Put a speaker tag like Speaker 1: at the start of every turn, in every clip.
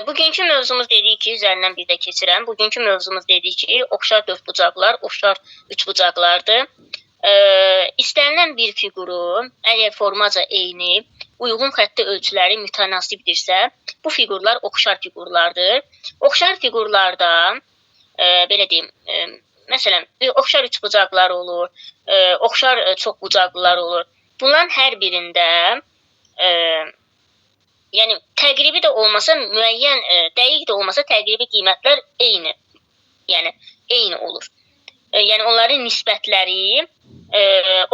Speaker 1: Bugünkü mövzumuz dedik ki, üzərindən bir də keçirəm. Bugünkü mövzumuz dedik ki, oxşar dördbucaqlar, oxşar üçbucaqlardır. İstənilən bir fiquru, əgər formaca eyni, uyğun xətti ölçüləri mütənasibdirsə, bu fiqurlar oxşar fiqurlardır. Oxşar fiqurlarda, belə deyim, məsələn, oxşar üçbucaqlar olur, oxşar çoxbucaqlılar olur. Bunların hər birində yəni təqribi də olmasa, müəyyən, dəqiq də olmasa təqribi qiymətlər eyni. Yəni eyni olur. Yəni onların nisbətləri,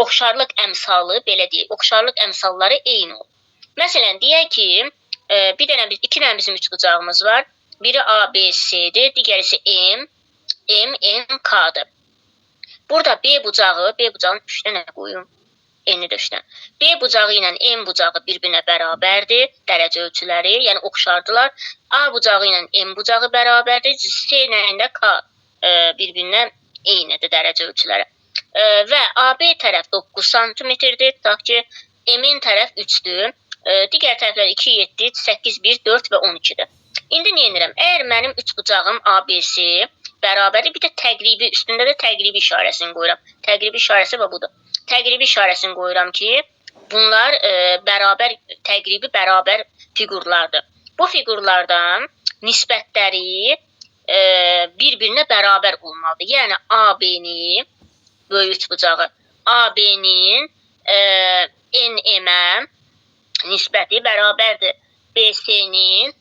Speaker 1: oxşarlıq əmsalı, belə deyək, oxşarlıq əmsalları eyni olur. Məsələn, deyək ki, iki dənə bizim üçbucağımız var. Biri A, B, C-dir, digəri isə M, N, K-dır. Burada B bucağının 3 dənə qoyum. N-i də 3 dənə. B bucağı ilə M bucağı bir-birinə bərabərdir, dərəcə ölçüləri, yəni oxşardılar. A bucağı ilə M bucağı bərabərdir, C ilə K bir-birinə eynidir dərəcə ölçüləri. Və AB tərəf 9 cm-dir, tutaq ki, M-in tərəf 3-dür. Digər tərəflər 2, 7, 8, 1, 4 və 12-dir. İndi nə edirəm? Əgər mənim üçbucağım ABC bərabərdir, bir də təqribi, üstündə də təqribi işarəsini qoyuram. Təqribi işarəsi və budur. Təqribi işarəsini qoyuram ki, bunlar təqribi bərabər fiqurlardır. Bu fiqurlardan nisbətləri bir-birinə bərabər olmalıdır. Yəni AB-nin, böyük üçbucağı, AB-nin NM-ə nisbəti bərabərdir BC-nin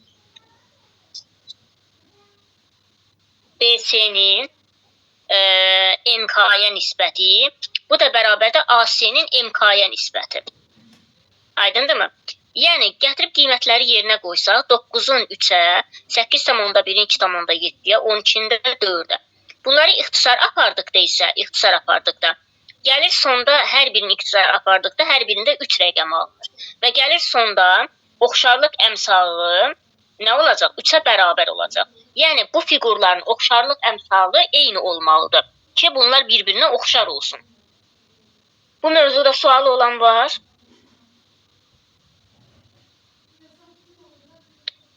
Speaker 1: MK-yə nisbəti, bu da bərabərdir AC-nin MK-yə nisbəti. Aydındırmı? Yəni, gətirib qiymətləri yerinə qoysaq, 9-un 3-ə, 8,1-in 2,7-yə, 12-nin də 4-ə. Bunları ixtisar apardıqda isə, gəlir sonda hər birini ixtisar apardıqda, hər birində 3 rəqəm alınır. Və gəlir sonda oxşarlıq əmsalı nə olacaq? 3-ə bərabər olacaq. Yəni, bu fiqurların oxşarlıq əmsalı eyni olmalıdır ki, bunlar bir-birinə oxşar olsun. Bu mövzuda sualı olan var.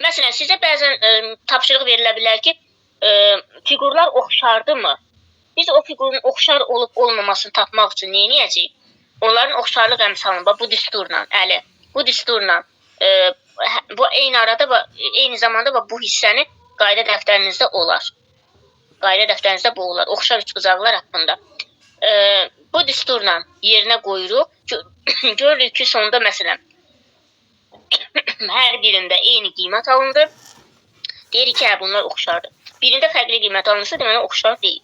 Speaker 1: Məsələn, sizə bəzən tapşırıq verilə bilər ki, fiqurlar oxşardırmı? Biz o fiqurun oxşar olub-olmamasını tapmaq üçün nə edəcəyik? Onların oxşarlıq əmsalını bu düsturla, bu düsturla, bu eyni zamanda bu hissəni qayda dəftərinizdə olar. Qayda dəftərinizdə bu olar, oxşar üçbucaqlar haqqında. Bu düsturla yerinə qoyuruq, görürük ki, sonda məsələn, hər birində eyni qiymət alındı. Deyirik ki, bunlar oxşardır. Birində fərqli qiymət alınırsa, deməli oxşar deyil.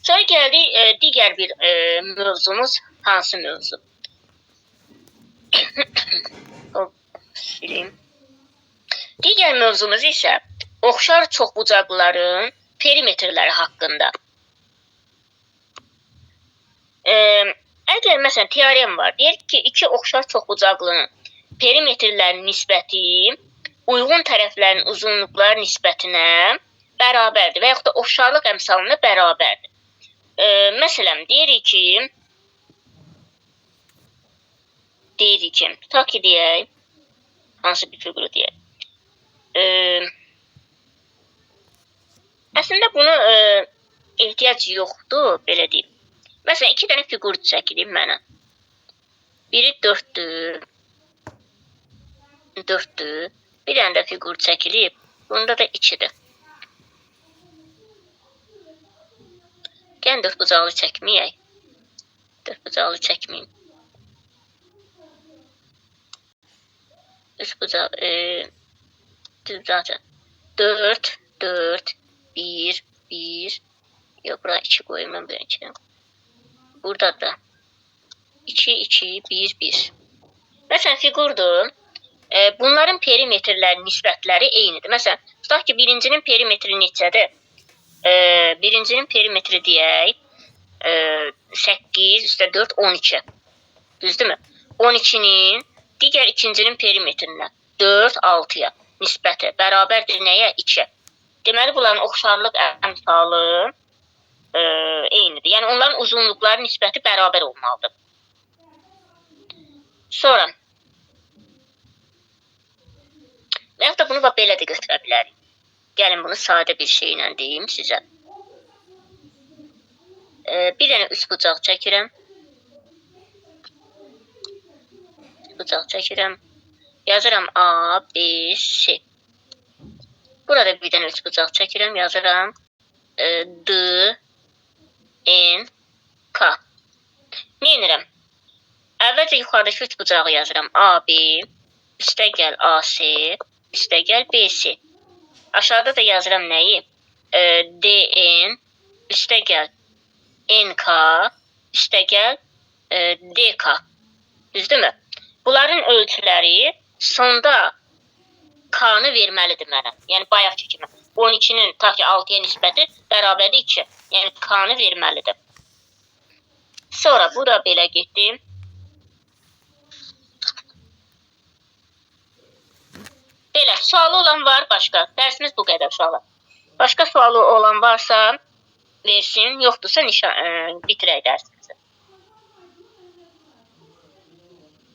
Speaker 1: Sonra gəldik digər bir mövzumuz, hansı mövzu? Digər mövzumuz isə oxşar çoxbucaqlıların perimetrləri haqqında. Əgər məsələn teorem var, deyir ki, iki oxşar çoxbucaqlının perimetrlərin nisbəti uyğun tərəflərin uzunluqları nisbətinə bərabərdir və yaxud da oxşarlıq əmsalına bərabərdir. Məsələn, deyirik ki, tutaq ki, deyək, hansı bir fiquru deyək. Əslində, bunu ehtiyac yoxdur, belə deyim. Məsələn, iki dənə fiqur çəkilib mənə. Biri 4-dür. Bir dənə də fiqur çəkilib, bunda da 2-dir. Gəlin dördbucaqlı çəkməyək. Dördbucaqlı çəkməyim. Üçbucaq, düzcə. 4, 4, 1, 1. Yox, bura 2 qoyum, mən bura 2. Burada da 2, 2, 1, 1. Məsələn, fiqurdur. Bunların perimetrlərin nisbətləri eynidir. Məsələn, tutaq ki, birincinin perimetri neçədir? Birincinin perimetri deyək, 8, üstə 4, 12. Düzdürmü? 12-nin digər ikincinin perimetrinə 4, 6-ya nisbəti bərabərdir nəyə? 2. Deməli, bunların oxşarlıq əmsalı eynidir. Yəni, onların uzunluqları nisbəti bərabər olmalıdır. Sonra, və yaxud da bunu və belə də götürə bilərik. Gəlin bunu sadə bir şeylə deyim sizə. Bir dənə üçbucaq çəkirəm. Bucaq çəkirəm. Yazıram A, B, C. Burada bir dənə üçbucaq çəkirəm. Yazıram D, N, K. Nə edirəm? Əvvəlcə yuxarıdakı üçbucağı yazıram. A, B, üstə gəl A, C, üstə gəl B, C. Aşağıda da yazıram nəyi? D, N, üstə gəl N, K, üstə gəl D, K. Düzdürmü? Bunların ölçüləri sonda K-nı verməlidir mənə. Yəni bayaqki kimi. 12-nin ta ki 6-ya nisbəti bərabərdir 2. Yəni K-nı verməlidir. Sonra bura belə getdim. Belə, sualı olan var başqa. Dərsimiz bu qədər uşaqlar. Başqa sualı olan varsa versin, yoxdursa bitirək dərs.